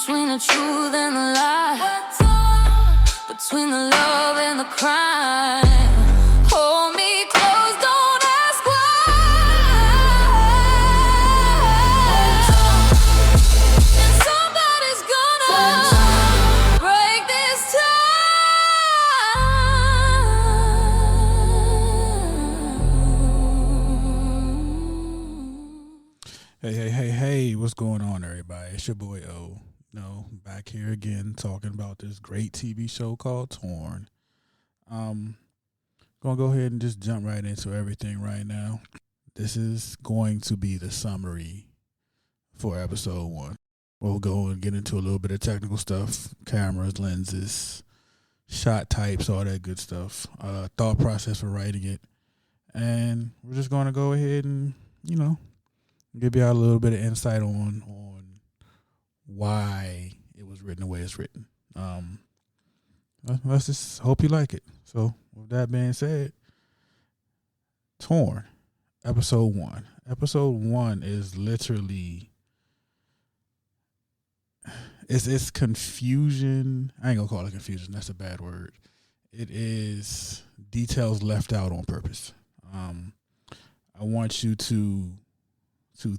between the truth and the lie, between the love and the crime. Hold me close, don't ask why. And somebody's gonna break this tie. Hey, what's going on, everybody? It's your boy O. Back here again talking about this great TV show called Torn. Gonna go ahead and just jump right into everything right now. This is going to be the summary for episode 1. We'll go and get into a little bit of technical stuff, cameras, lenses, shot types, all that good stuff, thought process for writing it. And we're just going to go ahead and, give you all a little bit of insight on why it was written the way it's written. Let's just hope you like it. So with that being said, Torn, episode 1. Episode 1 is literally it's confusion. I ain't gonna call it confusion. That's a bad word. It is details left out on purpose. I want you to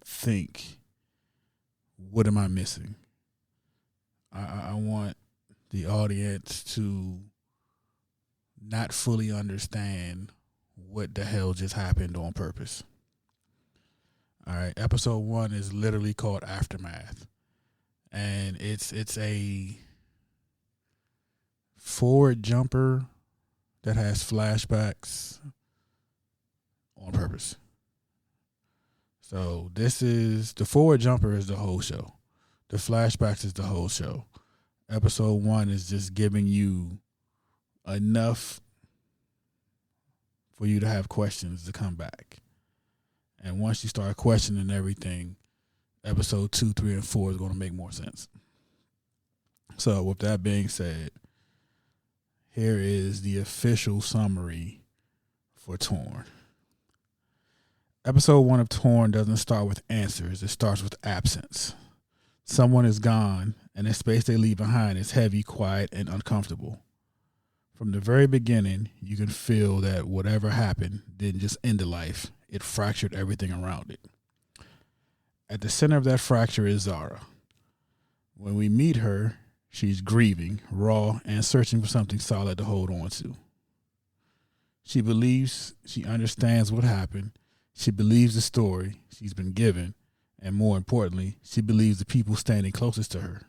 think, what am I missing? I want the audience to not fully understand what the hell just happened on purpose. All right, episode 1 is literally called Aftermath, and it's a forward jumper that has flashbacks on purpose. So this is, the forward jumper is the whole show. The flashbacks is the whole show. Episode 1 is just giving you enough for you to have questions to come back. And once you start questioning everything, episode 2, 3, and 4 is going to make more sense. So with that being said, here is the official summary for Torn. Episode 1 of Torn doesn't start with answers. It starts with absence. Someone is gone, and the space they leave behind is heavy, quiet, and uncomfortable. From the very beginning, you can feel that whatever happened didn't just end a life. It fractured everything around it. At the center of that fracture is Zara. When we meet her, she's grieving, raw, and searching for something solid to hold on to. She believes she understands what happened. She believes the story she's been given, and more importantly, she believes the people standing closest to her.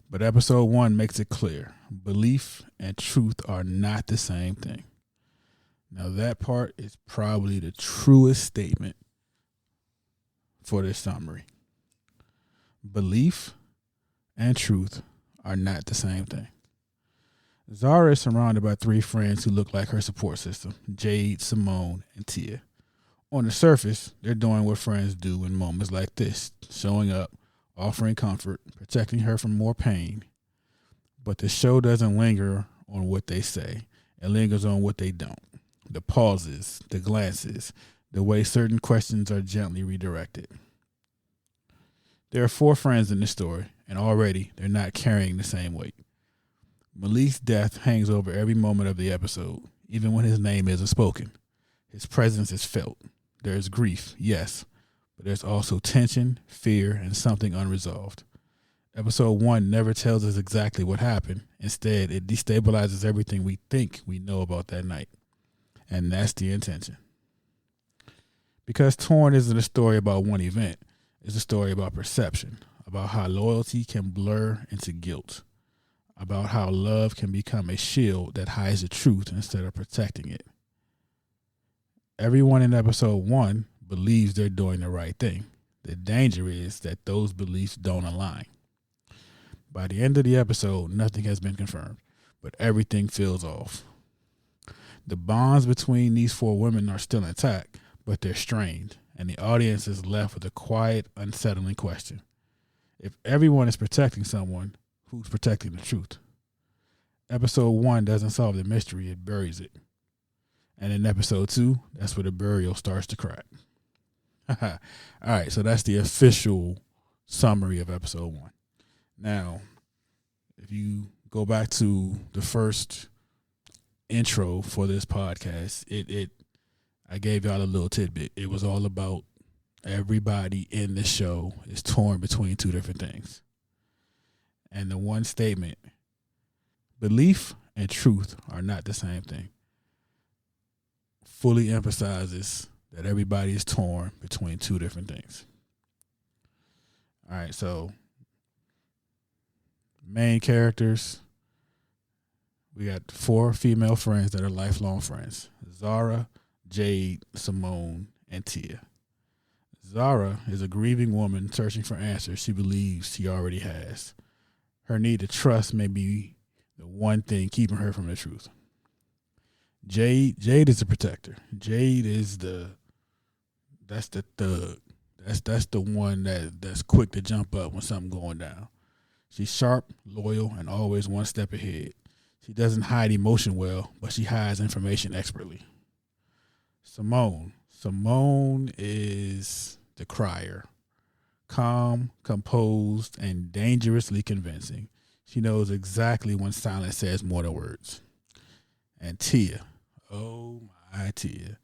But episode 1 makes it clear, belief and truth are not the same thing. Now that part is probably the truest statement for this summary. Belief and truth are not the same thing. Zara is surrounded by 3 friends who look like her support system, Jade, Simone, and Tia. On the surface, they're doing what friends do in moments like this, showing up, offering comfort, protecting her from more pain. But the show doesn't linger on what they say. It lingers on what they don't. The pauses, the glances, the way certain questions are gently redirected. There are 4 friends in this story, and already they're not carrying the same weight. Malik's death hangs over every moment of the episode, even when his name isn't spoken. His presence is felt. There's grief, yes, but there's also tension, fear, and something unresolved. Episode 1 never tells us exactly what happened. Instead, it destabilizes everything we think we know about that night. And that's the intention. Because Torn isn't a story about one event, it's a story about perception, about how loyalty can blur into guilt, about how love can become a shield that hides the truth instead of protecting it. Everyone in episode 1 believes they're doing the right thing. The danger is that those beliefs don't align. By the end of the episode, nothing has been confirmed, but everything feels off. The bonds between these 4 women are still intact, but they're strained, and the audience is left with a quiet, unsettling question. If everyone is protecting someone, who's protecting the truth? Episode 1 doesn't solve the mystery, it buries it. And in episode 2, that's where the burial starts to crack. All right, so that's the official summary of episode 1. Now, if you go back to the first intro for this podcast, I gave y'all a little tidbit. It was all about everybody in the show is torn between two different things. And the one statement, belief and truth are not the same thing, fully emphasizes that everybody is torn between two different things. All right, so main characters, we got 4 female friends that are lifelong friends: Zara, Jade, Simone, and Tia. Zara is a grieving woman searching for answers she believes she already has. Her need to trust may be the one thing keeping her from the truth. Jade is a protector. Jade is that's the thug. That's the one that's quick to jump up when something going down. She's sharp, loyal, and always one step ahead. She doesn't hide emotion well, but she hides information expertly. Simone is the crier. Calm, composed, and dangerously convincing. She knows exactly when silence says more than words. And Tia. Oh my Tia.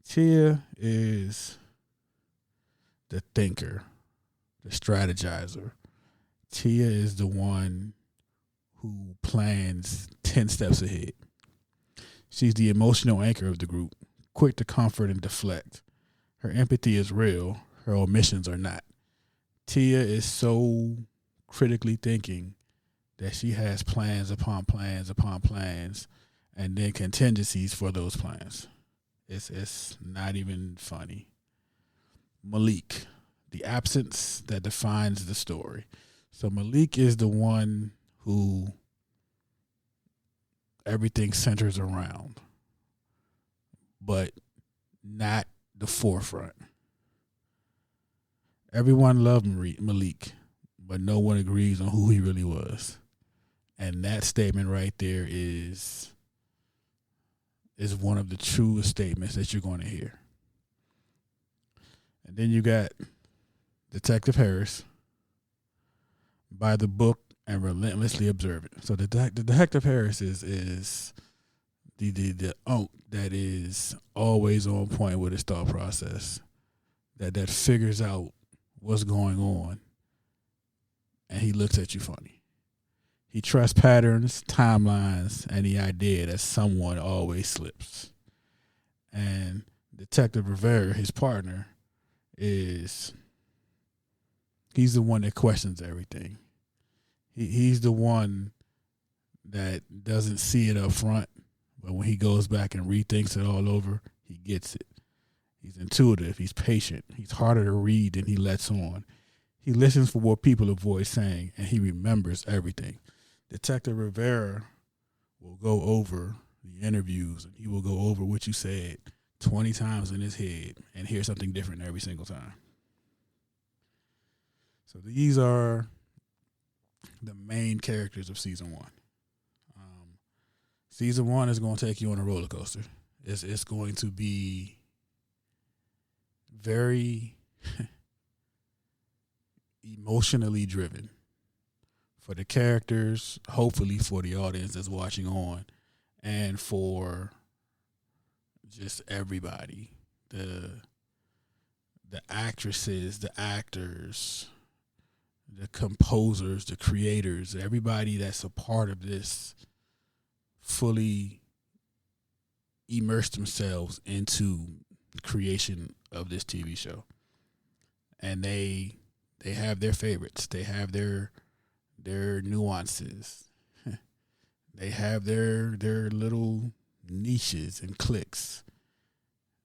Tia is the thinker, the strategizer. Tia is the one who plans 10 steps ahead. She's the emotional anchor of the group, quick to comfort and deflect. Her empathy is real. Her omissions are not. Tia is so critically thinking that she has plans upon plans upon plans and then contingencies for those plans. It's not even funny. Malik, the absence that defines the story. So Malik is the one who everything centers around, but not the forefront. Everyone loved Malik, but no one agrees on who he really was. And that statement right there is one of the truest statements that you're going to hear. And then you got Detective Harris, by the book and relentlessly observant. So the Detective Harris is the unk that is always on point with his thought process, that figures out what's going on, and he looks at you funny. He trusts patterns, timelines, and the idea that someone always slips. And Detective Rivera, his partner, he's the one that questions everything. He's the one that doesn't see it up front, but when he goes back and rethinks it all over, he gets it. He's intuitive. He's patient. He's harder to read than he lets on. He listens for what people avoid saying, and he remembers everything. Detective Rivera will go over the interviews, and he will go over what you said 20 times in his head and hear something different every single time. So these are the main characters of season 1. Season 1 is going to take you on a roller coaster. It's going to be very emotionally driven for the characters, hopefully for the audience that's watching on, and for just everybody. The actresses, the actors, the composers, the creators, everybody that's a part of this fully immerse themselves into the creation of this TV show. And they have their favorites. They have their nuances. They have their little niches and cliques.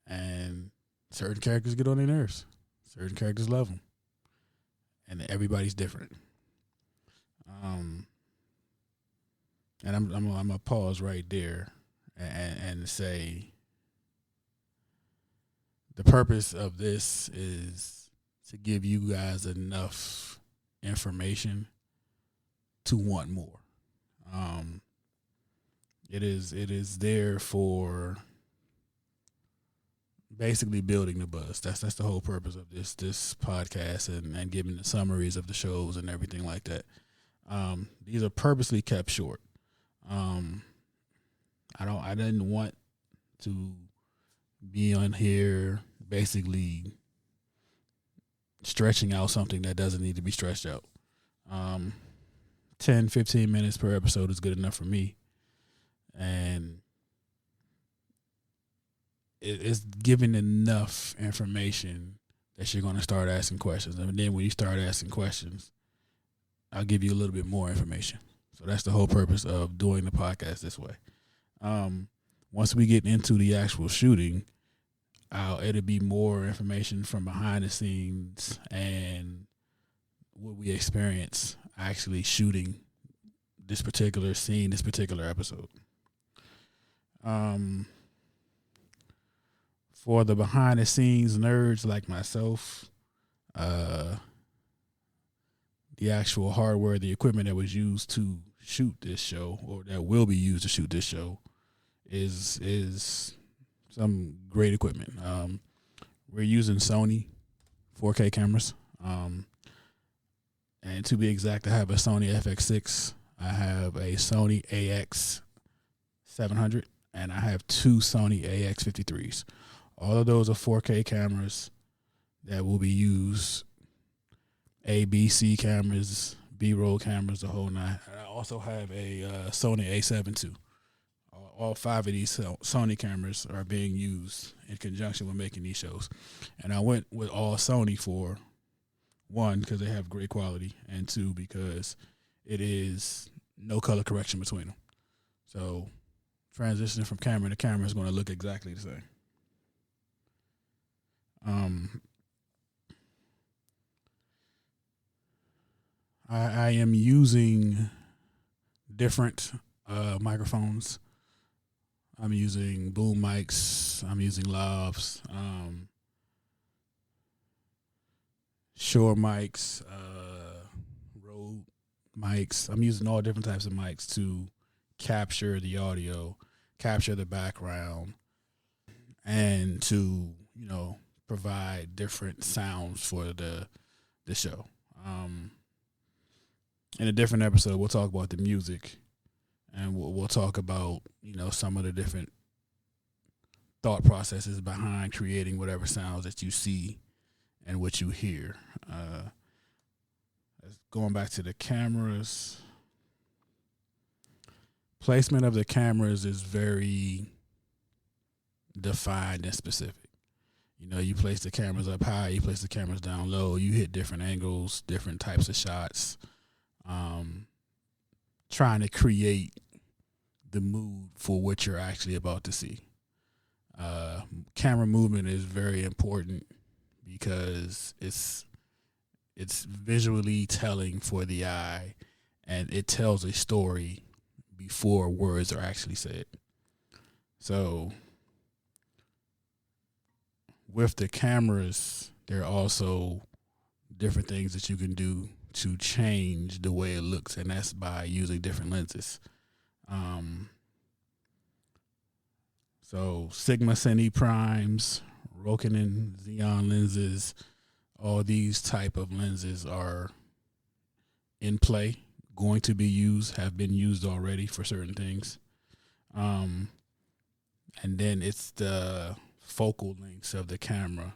And certain characters get on their nerves. Certain characters love them. And everybody's different. And I'm gonna pause right there and say the purpose of this is to give you guys enough information to want more. It is there for basically building the buzz. That's the whole purpose of this podcast and giving the summaries of the shows and everything like that. These are purposely kept short. I didn't want to be on here basically stretching out something that doesn't need to be stretched out. 10, 15 minutes per episode is good enough for me. And it's giving enough information that you're going to start asking questions. And then when you start asking questions, I'll give you a little bit more information. So that's the whole purpose of doing the podcast this way. Once we get into the actual shooting, it'll be more information from behind the scenes and what we experience actually shooting this particular scene, this particular episode. For the behind the scenes nerds like myself, the actual hardware, the equipment that was used to shoot this show, or that will be used to shoot this show, is some great equipment. We're using Sony 4K cameras. And to be exact, I have a Sony FX6. I have a Sony AX700, and I have two Sony AX53s. All of those are 4K cameras that will be used. A, B, C cameras, B-roll cameras, the whole nine. I also have a Sony A7 too. All five of these Sony cameras are being used in conjunction with making these shows. And I went with all Sony for, one, because they have great quality, and two, because it is no color correction between them. So transitioning from camera to camera is going to look exactly the same. I am using different microphones. I'm using boom mics. I'm using lavs, Shure mics, Rode mics. I'm using all different types of mics to capture the audio, capture the background, and to, provide different sounds for the show. In a different episode, we'll talk about the music, and we'll talk about, some of the different thought processes behind creating whatever sounds that you see and what you hear. Going back to the cameras, placement of the cameras is very defined and specific. You place the cameras up high, you place the cameras down low, you hit different angles, different types of shots, trying to create the mood for what you're actually about to see. Camera movement is very important because it's visually telling for the eye, and it tells a story before words are actually said. So with the cameras, there are also different things that you can do to change the way it looks, and that's by using different lenses. So Sigma Cine primes, Rokinon Xeon lenses, all these type of lenses are in play, going to be used, have been used already for certain things. And then it's the focal lengths of the camera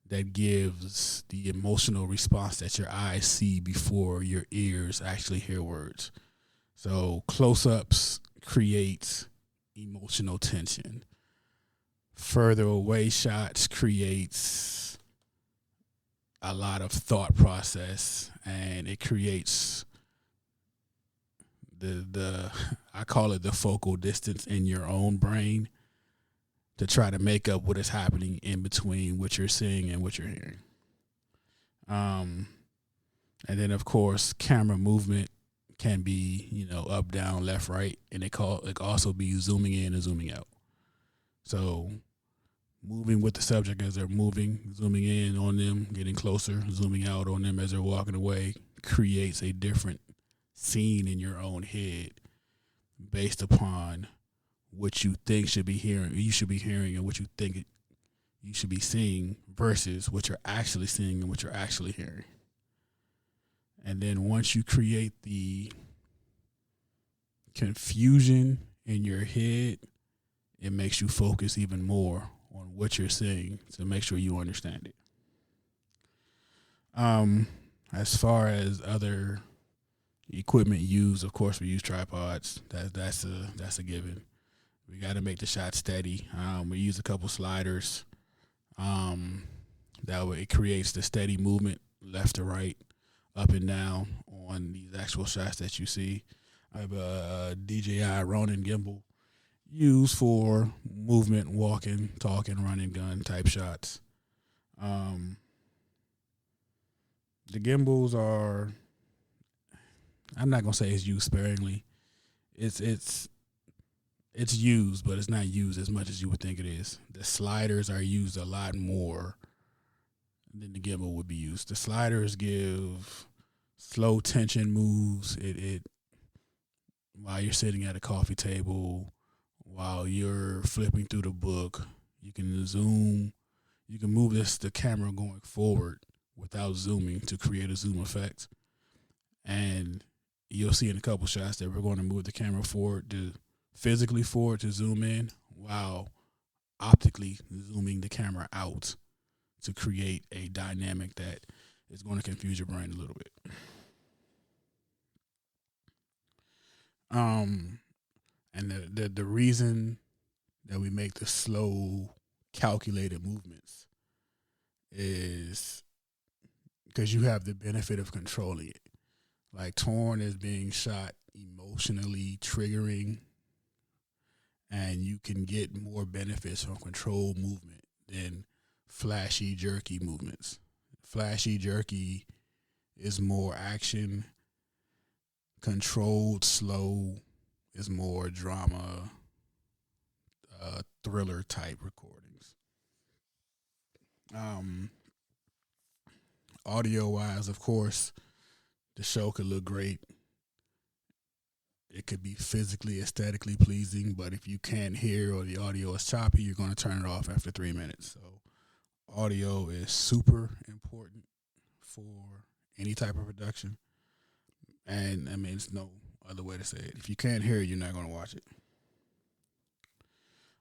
that gives the emotional response that your eyes see before your ears actually hear words. So close-ups creates emotional tension. Further away shots creates a lot of thought process, and it creates the I call it the focal distance in your own brain to try to make up what is happening in between what you're seeing and what you're hearing. And then of course camera movement can be, up, down, left, right, and it can also be zooming in and zooming out. So moving with the subject as they're moving, zooming in on them, getting closer, zooming out on them as they're walking away, creates a different scene in your own head based upon what you think you should be hearing and what you think you should be seeing versus what you're actually seeing and what you're actually hearing. And then once you create the confusion in your head, it makes you focus even more on what you're saying to make sure you understand it. As far as other equipment used, of course, we use tripods. That's a given. We got to make the shot steady. We use a couple sliders. That way, it creates the steady movement left to right, up and down on these actual shots that you see. I have a DJI Ronin gimbal used for movement, walking, talking, running, gun type shots. The gimbals are, I'm not gonna say it's used sparingly. It's used, but it's not used as much as you would think it is. The sliders are used a lot more than the gimbal would be used. The sliders give slow tension moves. It while you're sitting at a coffee table, while you're flipping through the book, you can zoom. You can move the camera going forward without zooming to create a zoom effect. And you'll see in a couple shots that we're going to move the camera forward physically forward to zoom in while optically zooming the camera out to create a dynamic that is going to confuse your brain a little bit. And the reason that we make the slow, calculated movements is because you have the benefit of controlling it. Like Torn is being shot emotionally triggering, and you can get more benefits from controlled movement than flashy, jerky movements. Flashy, jerky is more action. Controlled, slow is more drama, thriller type recordings. Audio wise, of course, the show could look great. It could be physically, aesthetically pleasing, but if you can't hear or the audio is choppy, you're going to turn it off after 3 minutes. So audio is super important for any type of production. And I mean, it's no other way to say it. If you can't hear it, you're not going to watch it.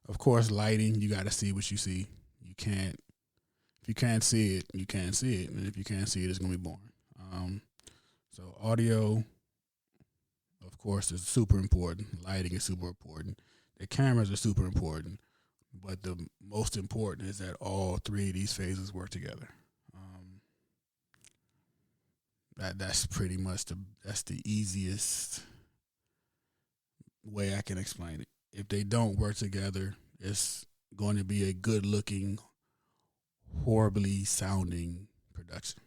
Of course, lighting, you got to see what you see. If you can't see it, you can't see it. And if you can't see it, it's going to be boring. So audio, of course, is super important. Lighting is super important. The cameras are super important. But the most important is that all three of these phases work together. That's pretty much that's the easiest way I can explain it. If they don't work together, it's going to be a good-looking, horribly sounding production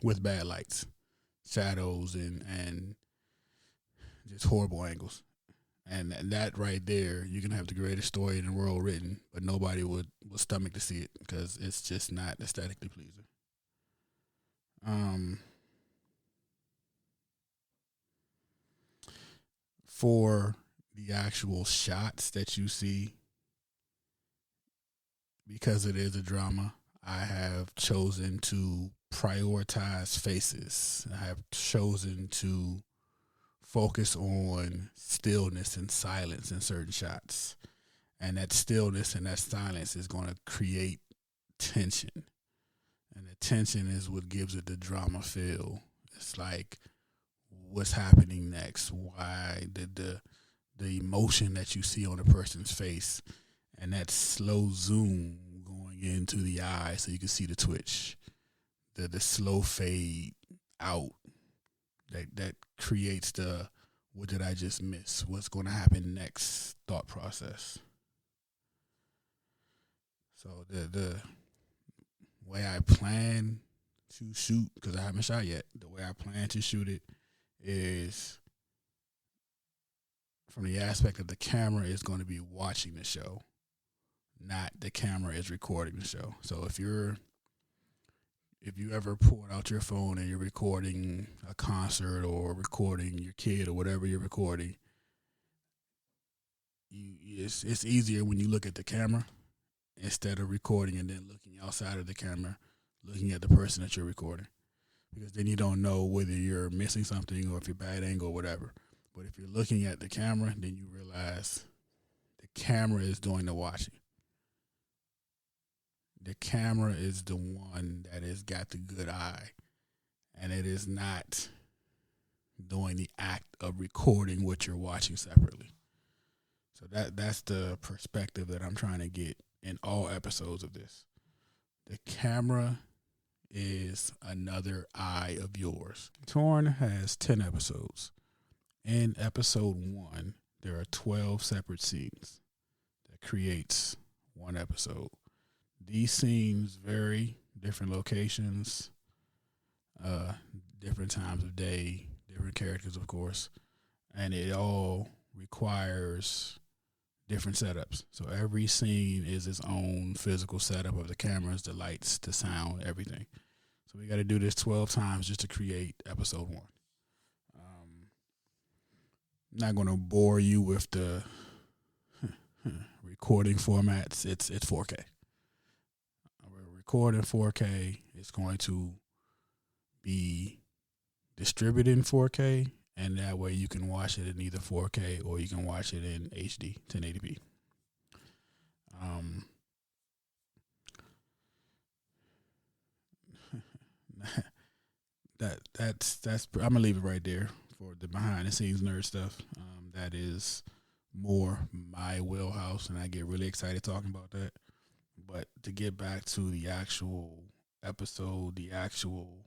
with bad lights, shadows, and just horrible angles. And that right there, you can have the greatest story in the world written, but nobody would stomach to see it because it's just not aesthetically pleasing. For the actual shots that you see, because it is a drama, I have chosen to prioritize faces. I have chosen to focus on stillness and silence in certain shots. And that stillness and that silence is going to create tension. And the tension is what gives it the drama feel. It's like, what's happening next? Why the emotion that you see on a person's face, and that slow zoom going into the eye so you can see the twitch, the slow fade out that creates the what did I just miss? What's going to happen next thought process. So the way I plan to shoot, because I haven't shot yet, the way I plan to shoot it is from the aspect of the camera is going to be watching the show, not the camera is recording the show. So if you ever pull out your phone and you're recording a concert or recording your kid or whatever you're recording, it's easier when you look at the camera instead of recording and then looking outside of the camera, looking at the person that you're recording. because then you don't know whether you're missing something or if you're bad angle or whatever. But if you're looking at the camera, then you realize the camera is doing the watching. The camera is the one that has got the good eye, and it is not doing the act of recording what you're watching separately. So that's the perspective that I'm trying to get in all episodes of this. The camera is another eye of yours. Torn has 10 episodes. In episode 1, there are 12 separate scenes that creates one episode. These scenes vary, different locations, different times of day, different characters, of course, and it all requires different setups. So every scene is its own physical setup of the cameras, the lights, the sound, everything. So we got to do this 12 times just to create episode 1. I'm not going to bore you with the recording formats. It's 4K. We're recording 4K. It's going to be distributed in 4K, and that way you can watch it in either 4K or you can watch it in HD, 1080p. That's I'm gonna leave it right there for the behind the scenes nerd stuff. That is more my wheelhouse, and I get really excited talking about that. But to get back to the actual episode, the actual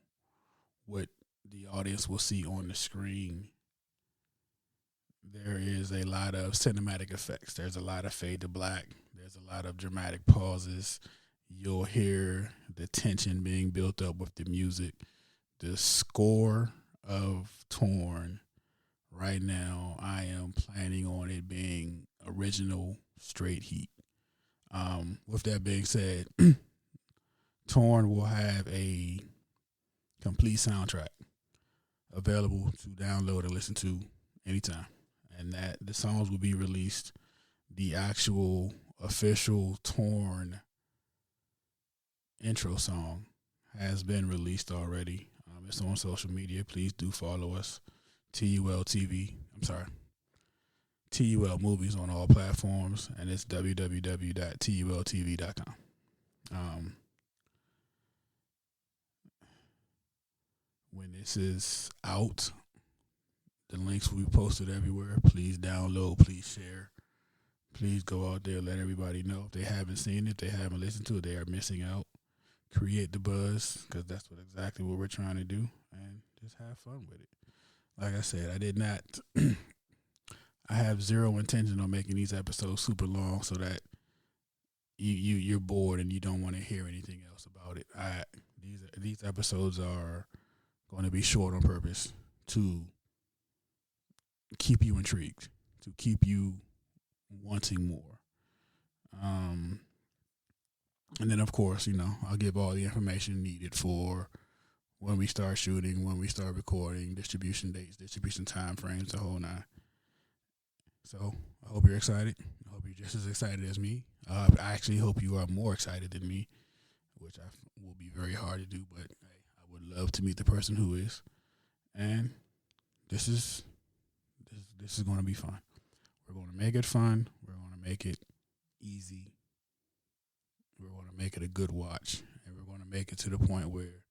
what the audience will see on the screen, there is a lot of cinematic effects. There's a lot of fade to black. There's a lot of dramatic pauses. You'll hear the tension being built up with the music. The score of Torn right now, I am planning on it being original straight heat. With that being said, Torn will have a complete soundtrack available to download and listen to anytime, and that the songs will be released. The actual official Torn intro song has been released already. It's on social media. Please do follow us. TUL Movies on all platforms, and it's www.tultv.com. When this is out, the links will be posted everywhere. Please download, please share. Please go out there, let everybody know. If they haven't seen it, they haven't listened to it, they are missing out. Create the buzz, because that's exactly what we're trying to do, and just have fun with it. Like I said, I have zero intention on making these episodes super long so that you're bored and you don't want to hear anything else about it. These episodes are going to be short on purpose to keep you intrigued, to keep you wanting more. And then, of course, I'll give all the information needed for when we start shooting, when we start recording, distribution dates, distribution time frames, the whole nine. So I hope you're excited. I hope you're just as excited as me. I actually hope you are more excited than me, which will be very hard to do, but hey, I would love to meet the person who is. And this is going to be fun. We're going to make it fun. We're going to make it easy. We're going to make it a good watch, and we're going to make it to the point where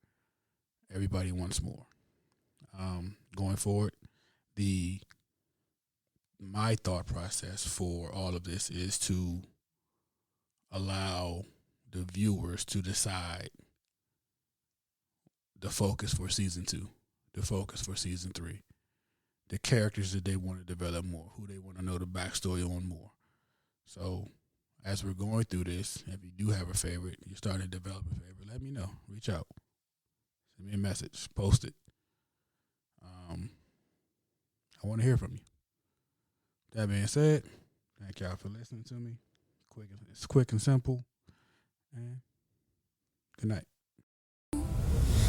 everybody wants more. Going forward, my thought process for all of this is to allow the viewers to decide the focus for season 2, the focus for season 3, the characters that they want to develop more, who they want to know the backstory on more. So as we're going through this, if you do have a favorite, you're starting to develop a favorite, let me know. Reach out. Send me a message. Post it. I want to hear from you. That being said, thank y'all for listening to me. It's quick and simple. And good night.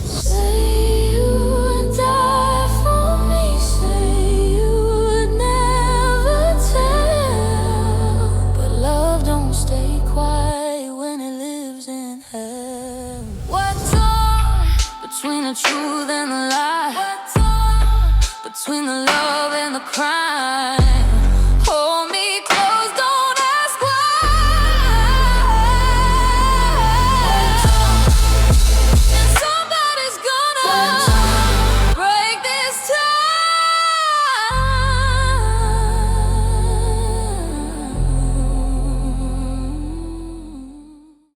Say you would die for me. Say you would never tell. But love don't stay quiet when it lives in hell. What's on between between the truth and the lie. What's wrong between the love and the crime?